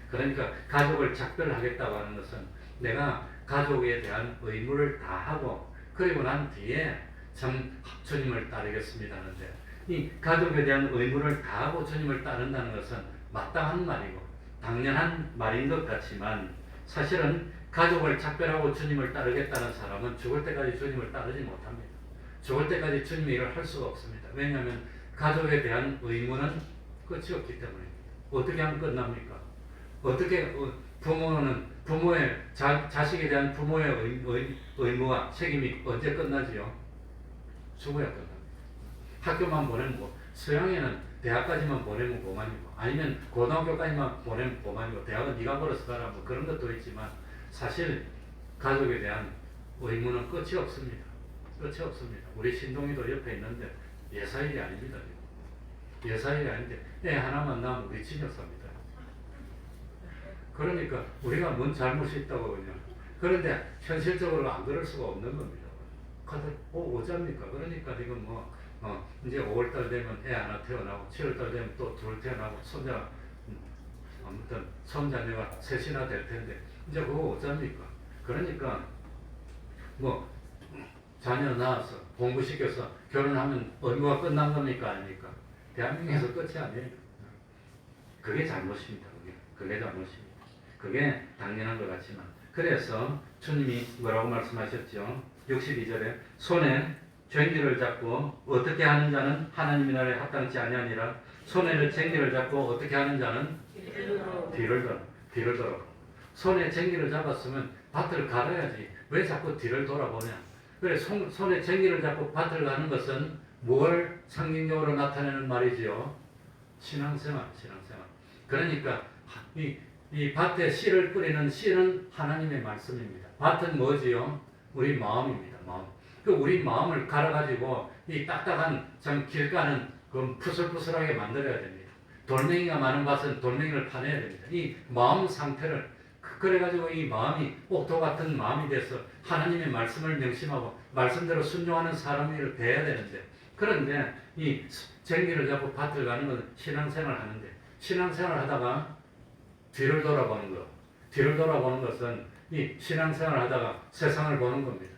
그러니까 가족을 작별하겠다고 하는 것은 내가 가족에 대한 의무를 다하고 그리고 난 뒤에 참 주님을 따르겠습니다 하는데 이 가족에 대한 의무를 다하고 주님을 따른다는 것은 마땅한 말이고 당연한 말인 것 같지만 사실은 가족을 작별하고 주님을 따르겠다는 사람은 죽을 때까지 주님을 따르지 못합니다. 죽을 때까지 주님의 일을 할 수가 없습니다. 왜냐하면 가족에 대한 의무는 끝이 없기 때문입니다. 어떻게 하면 끝납니까? 부모는 부모의 자식에 대한 부모의 의무와 책임이 언제 끝나지요? 죽어야 끝납니다. 학교만 보내면 뭐 서양에는 대학까지만 보내면 그만이고 아니면 고등학교까지만 보내면 그만이고 대학은 네가 벌어서 가라 뭐 그런 것도 있지만 사실 가족에 대한 의무는 끝이 없습니다. 끝이 없습니다. 우리 신동이도 옆에 있는데 예사일이 아닙니다. 지금. 예사일이 아닌데 애 하나만 낳으면 우리 집에 삽니다. 그러니까 우리가 뭔 잘못이 있다고 그냥 그런데 현실적으로 안 그럴 수가 없는 겁니다. 오자입니까? 그러니까 지금 뭐 이제 5월달 되면 애 하나 태어나고 7월달 되면 또 둘 태어나고 손자 아무튼 손자녀가 셋이나 될 텐데 이제 그거 어쩝니까? 그러니까 뭐 자녀 낳아서 공부시켜서 결혼하면 의무가 끝난 겁니까 아닙니까? 대한민국에서 끝이 아니에요. 그게 잘못입니다. 그게 잘못입니다. 그게 당연한 것 같지만 그래서 주님이 뭐라고 말씀하셨죠? 62절에 손에 쟁기를 잡고 어떻게 하는 자는 하나님의 나라에 합당치 아니하니라. 손에 쟁기를 잡고 어떻게 하는 자는 뒤를 돌아. 손에 쟁기를 잡았으면 밭을 갈아야지. 왜 자꾸 뒤를 돌아보냐? 그래 손에 쟁기를 잡고 밭을 가는 것은 뭘 상징적으로 나타내는 말이지요? 신앙생활. 그러니까 이 밭에 씨를 뿌리는 씨는 하나님의 말씀입니다. 밭은 뭐지요? 우리 마음입니다. 마음. 그 우리 마음을 갈아가지고 이 딱딱한 참 길가는 그 푸슬푸슬하게 만들어야 됩니다. 돌멩이가 많은 밭은 돌멩이를 파내야 됩니다. 이 마음 상태를 그래가지고 이 마음이 옥토 같은 마음이 돼서 하나님의 말씀을 명심하고 말씀대로 순종하는 사람이 돼야 되는데 그런데 이 쟁기를 잡고 밭을 가는 것은 신앙생활 하는데 신앙생활 하다가 뒤를 돌아보는 것. 뒤를 돌아보는 것은 이 신앙생활 하다가 세상을 보는 겁니다.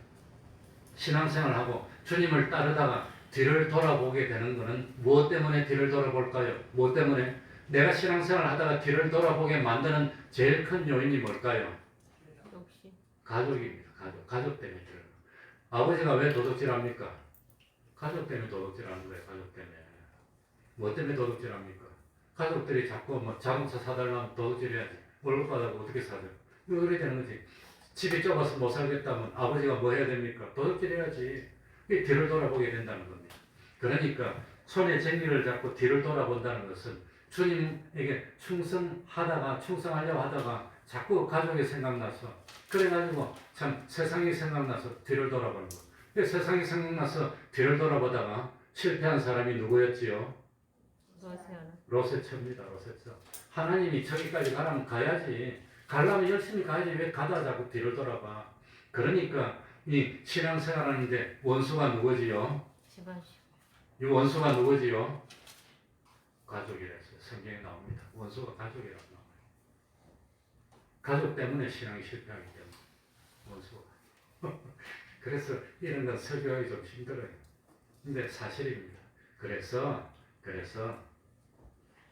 신앙생활하고 주님을 따르다가 뒤를 돌아보게 되는 것은 무엇 때문에 뒤를 돌아볼까요? 무엇 때문에? 내가 신앙생활 하다가 뒤를 돌아보게 만드는 제일 큰 요인이 뭘까요? 가족입니다. 가족 때문에 뒤를. 아버지가 왜 도둑질합니까? 가족 때문에 도둑질하는 거예요. 가족 때문에. 뭐 때문에 도둑질합니까? 가족들이 자꾸 뭐 자동차 사달라면 도둑질해야지. 월급 받아도 어떻게 사죠? 이거 그래야 되는 거지. 집이 좁아서 못 살겠다면 아버지가 뭐 해야 됩니까? 도둑질해야지. 이게 뒤를 돌아보게 된다는 겁니다. 그러니까 손에 쟁기를 잡고 뒤를 돌아본다는 것은 주님에게 충성하려고 하다가 자꾸 가족이 생각나서 그래가지고 참 세상이 생각나서 뒤를 돌아보는 거. 세상이 생각나서 뒤를 돌아보다가 실패한 사람이 누구였지요? 로세처입니다. 로세처. 하나님이 저기까지 가라면 가야지. 가려면 열심히 가야지. 왜 가다 자꾸 뒤를 돌아봐. 그러니까 이 신앙생활하는데 원수가 누구지요? 이 원수가 누구지요? 가족이라 했어요. 성경에 나옵니다. 원수가 가족이라고 나와요. 가족 때문에 신앙이 실패하기 때문에 원수가. 그래서 이런 건 설교하기 좀 힘들어요. 근데 사실입니다. 그래서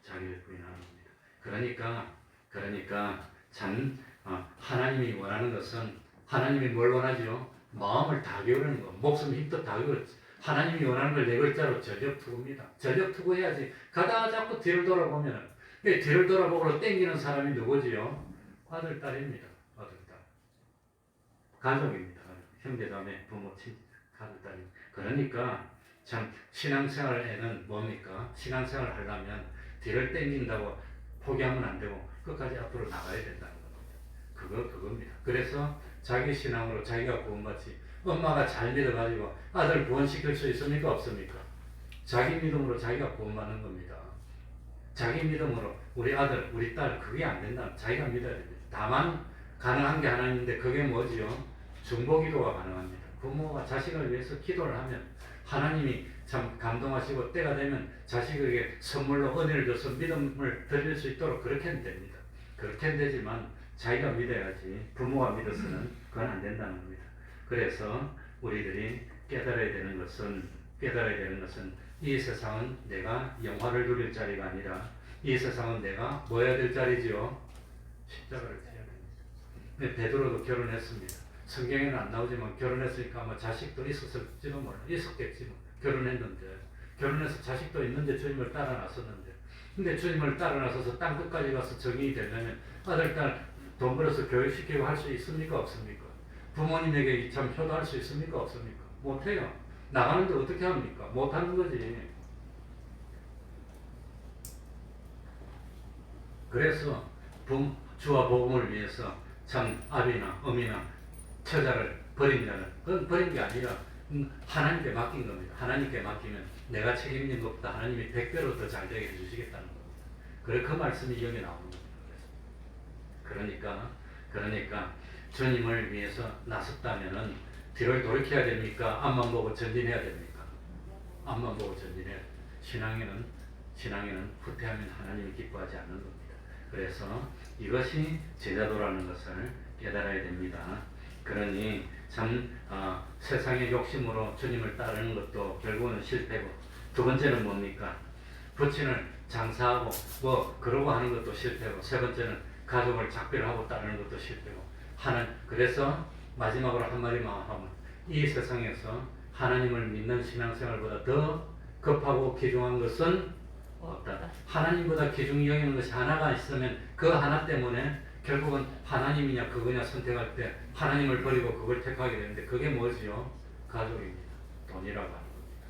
자기를 부인하는 겁니다. 그러니까 참 하나님이 원하는 것은 하나님이 뭘 원하죠? 마음을 다 기울이는 거, 목숨 힘도 다 기울여. 하나님이 원하는 걸 네 글자로 저적투구입니다. 저적투구해야지. 가다가 자꾸 뒤를 돌아보면 뒤를 돌아보고 땡기는 사람이 누구지요? 아들, 딸입니다. 아들, 딸. 가족입니다. 형제, 자매, 부모, 친지, 아들, 딸입니다. 그러니까 참 신앙생활에는 뭡니까? 신앙생활을 하려면 뒤를 땡긴다고 포기하면 안 되고 끝까지 앞으로 나가야 된다는 겁니다. 그겁니다. 그래서 자기 신앙으로 자기가 구원받지 엄마가 잘 믿어가지고 아들 구원시킬 수 있습니까? 없습니까? 자기 믿음으로 자기가 구원받는 겁니다. 자기 믿음으로 우리 아들, 우리 딸 그게 안 된다. 자기가 믿어야 됩니다. 다만 가능한 게 하나 있는데 그게 뭐지요? 중보기도가 가능합니다. 부모가 자식을 위해서 기도를 하면 하나님이 참 감동하시고 때가 되면 자식에게 선물로 은혜를 줘서 믿음을 드릴 수 있도록 그렇게는 됩니다. 그렇게는 되지만 자기가 믿어야지 부모가 믿어서는 그건 안 된다는 겁니다. 그래서 우리들이 깨달아야 되는 것은 이 세상은 내가 영화를 누릴 자리가 아니라 이 세상은 내가 뭐 해야 될 자리지요? 십자가를 져야 됩니다. 베드로도 결혼했습니다. 성경에는 안 나오지만 결혼했으니까 아마 자식도 있었을지도 몰라. 있었겠지 뭐. 결혼해서 자식도 있는데 주님을 따라 나섰는데 근데 주님을 따라 나서서 땅끝까지 가서 정인이 되려면 아들, 딸 돈 벌어서 교육시키고 할 수 있습니까? 없습니까? 부모님에게 참 효도할 수 있습니까? 없습니까? 못해요. 나가는데 어떻게 합니까? 못하는 거지. 그래서 주와 복음을 위해서 참 아비나 어미나 처자를 버린 자는 그건 버린 게 아니라 하나님께 맡긴 겁니다. 하나님께 맡기면 내가 책임진 것보다 하나님이 100배로 더 잘 되게 해주시겠다는 겁니다. 그래 그 말씀이 여기 나오는 겁니다. 그러니까 주님을 위해서 나섰다면은 뒤를 돌이켜야 됩니까? 앞만 보고 전진해야 됩니까? 앞만 보고 전진해야 됩니다. 신앙에는 후퇴하면 하나님이 기뻐하지 않는 겁니다. 그래서 이것이 제자도라는 것을 깨달아야 됩니다. 그러니 참 세상의 욕심으로 주님을 따르는 것도 결국은 실패고, 두 번째는 뭡니까? 부친을 장사하고 뭐 그러고 하는 것도 실패고, 세 번째는 가족을 작별하고 따르는 것도 실패고. 그래서 마지막으로 한마디만 하면, 이 세상에서 하나님을 믿는 신앙생활보다 더 급하고 귀중한 것은 없다. 하나님보다 귀중히 여기는 것이 하나가 있으면 그 하나 때문에 결국은 하나님이냐 그거냐 선택할 때 하나님을 버리고 그걸 택하게 되는데, 그게 뭐지요? 가족입니다. 돈이라고 하는 겁니다.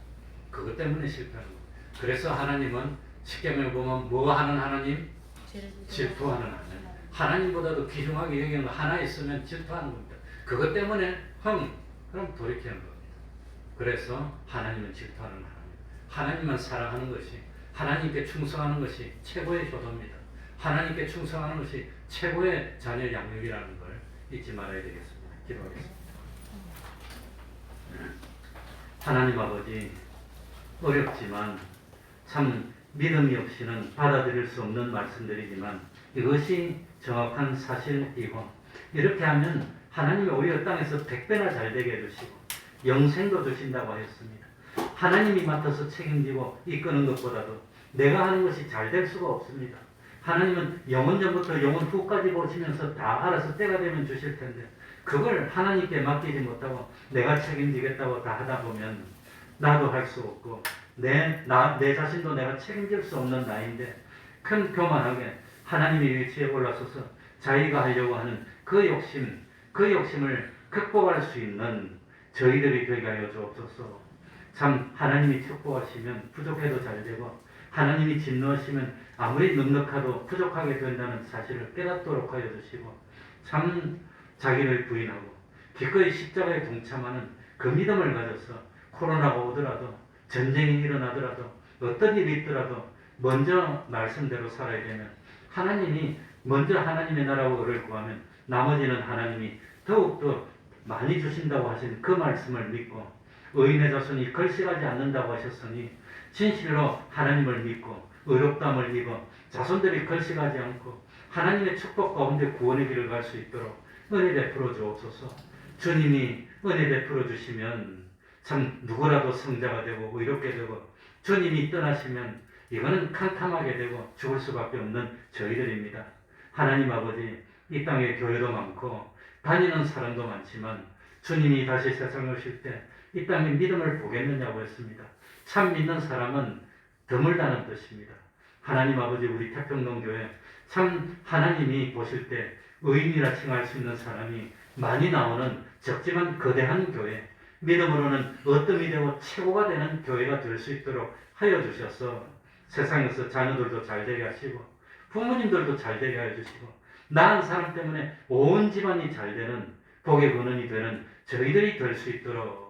그것 때문에 실패하는 겁니다. 그래서 하나님은 십계명을 보면 뭐 하는 하나님? 질투하는 하나님. 하나님보다도 귀중하게 여기는 거 하나 있으면 질투하는 겁니다. 그것 때문에 그럼 돌이키는 겁니다. 그래서 하나님은 질투하는 하나님. 하나님만 사랑하는 것이, 하나님께 충성하는 것이 최고의 효도입니다. 하나님께 충성하는 것이 최고의 자녀 양육이라는 걸 잊지 말아야 되겠습니다. 기도하겠습니다. 하나님 아버지, 어렵지만 참 믿음이 없이는 받아들일 수 없는 말씀들이지만 이것이 정확한 사실이고, 이렇게 하면 하나님이 오히려 땅에서 100배나 잘 되게 해주시고 영생도 주신다고 하였습니다. 하나님이 맡아서 책임지고 이끄는 것보다도 내가 하는 것이 잘 될 수가 없습니다. 하나님은 영원 전부터 영원 후까지 보시면서 다 알아서 때가 되면 주실 텐데, 그걸 하나님께 맡기지 못하고 내가 책임지겠다고 다 하다 보면 나도 할 수 없고 내 자신도 내가 책임질 수 없는 나인데, 큰 교만하게 하나님의 위치에 올라서서 자기가 하려고 하는 그 욕심을 극복할 수 있는 저희들이 되게 하여 주옵소서. 참 하나님이 축복하시면 부족해도 잘 되고, 하나님이 진노하시면 아무리 넉넉하도 부족하게 된다는 사실을 깨닫도록 하여 주시고, 참 자기를 부인하고 기꺼이 십자가에 동참하는 그 믿음을 가져서 코로나가 오더라도, 전쟁이 일어나더라도, 어떤 일이 있더라도 먼저 말씀대로 살아야 되면, 하나님이 먼저 하나님의 나라와 의를 구하면 나머지는 하나님이 더욱더 많이 주신다고 하신 그 말씀을 믿고, 의인의 자손이 걸식하지 않는다고 하셨으니 진실로 하나님을 믿고 의롭다함을 입어 자손들이 걸식하지 않고 하나님의 축복 가운데 구원의 길을 갈 수 있도록 은혜 베풀어 주옵소서. 주님이 은혜 베풀어 주시면 참 누구라도 성자가 되고 의롭게 되고, 주님이 떠나시면 이거는 캄캄하게 되고 죽을 수밖에 없는 저희들입니다. 하나님 아버지, 이 땅에 교회도 많고 다니는 사람도 많지만 주님이 다시 세상에 오실 때 이 땅에 믿음을 보겠느냐고 했습니다. 참 믿는 사람은 드물다는 뜻입니다. 하나님 아버지, 우리 태평동교회 참 하나님이 보실 때 의인이라 칭할 수 있는 사람이 많이 나오는 적지만 거대한 교회, 믿음으로는 어뜸이 되고 최고가 되는 교회가 될 수 있도록 하여 주셔서 세상에서 자녀들도 잘 되게 하시고 부모님들도 잘 되게 하여 주시고 낳은 사람 때문에 온 집안이 잘 되는 복의 근원이 되는 저희들이 될 수 있도록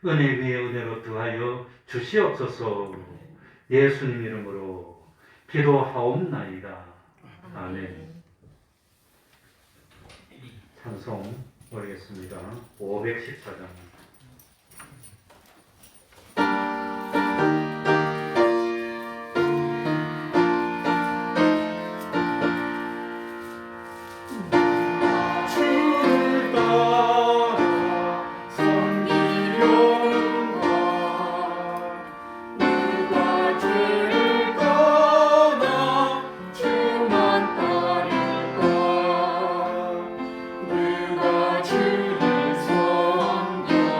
은혜 위에 은혜로 더하여 주시옵소서. 예수님 이름으로 기도하옵나이다. 아멘. 찬송 올리겠습니다. 514장. 주를 섬겨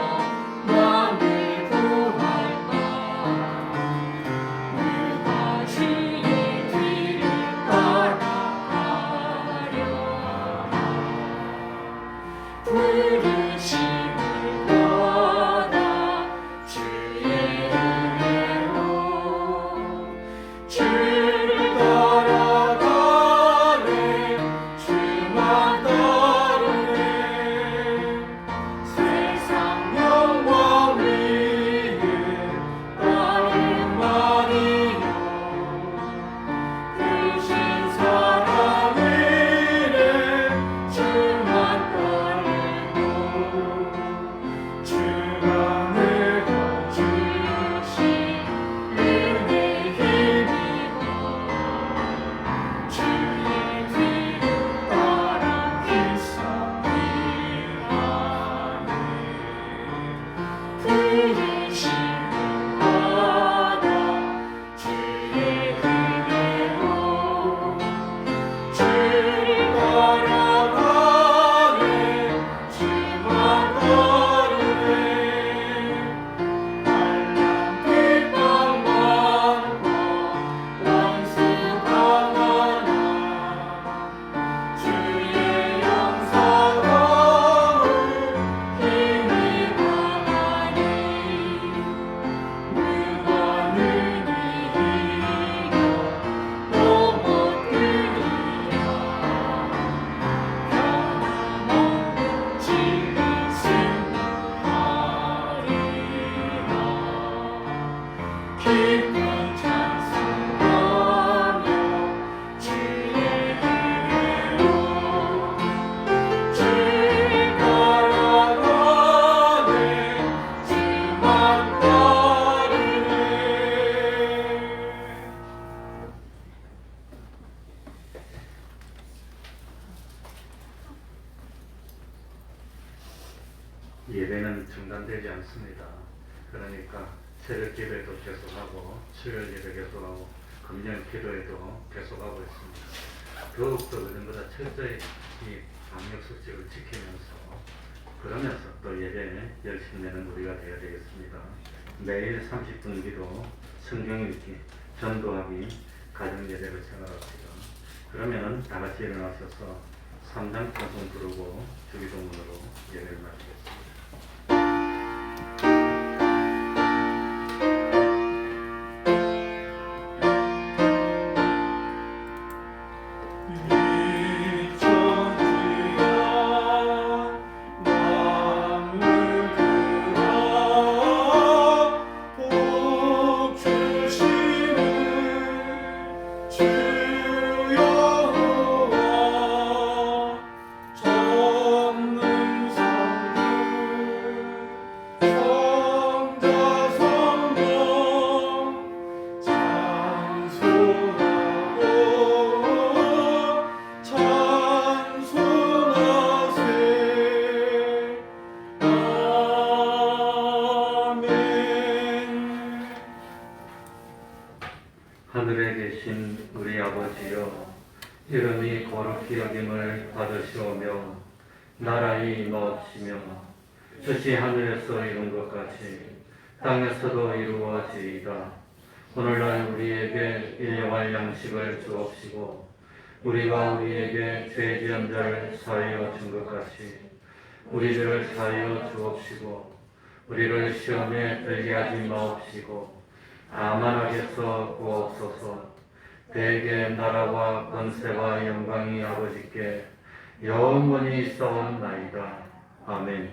예배는 중단되지 않습니다. 그러니까 새벽 기도에도 계속하고 수요일 예배 계속하고 금요일 기도에도 계속하고 있습니다. 더욱더 그전보다 철저히 이 방역 수칙을 지키면서 그러면서 또 예배에 열심히 내는 우리가 되어야 되겠습니다. 매일 30분 기도, 성경 읽기, 전도하기, 가정 예배를 생활합시다. 그러면 다 같이 일어나셔서 3장 찬송 부르고 주기도문으로 예배를 마치겠습니다. 하늘에 계신 우리 아버지여, 이름이 거룩히 여김을 받으시오며 나라의 임하옵시며 뜻이 하늘에서 이룬 것 같이 땅에서도 이루어지이다. 오늘날 우리에게 일용할 양식을 주옵시고 우리가 우리에게 죄 지은 자를 사하여 준 것 같이 우리들을 사하여 주옵시고 우리를 시험에 들게 하지 마옵시고 다만 악에서 구하옵소서. 대개 나라와 권세와 영광이 아버지께 영원히 있사옵나이다. 아멘.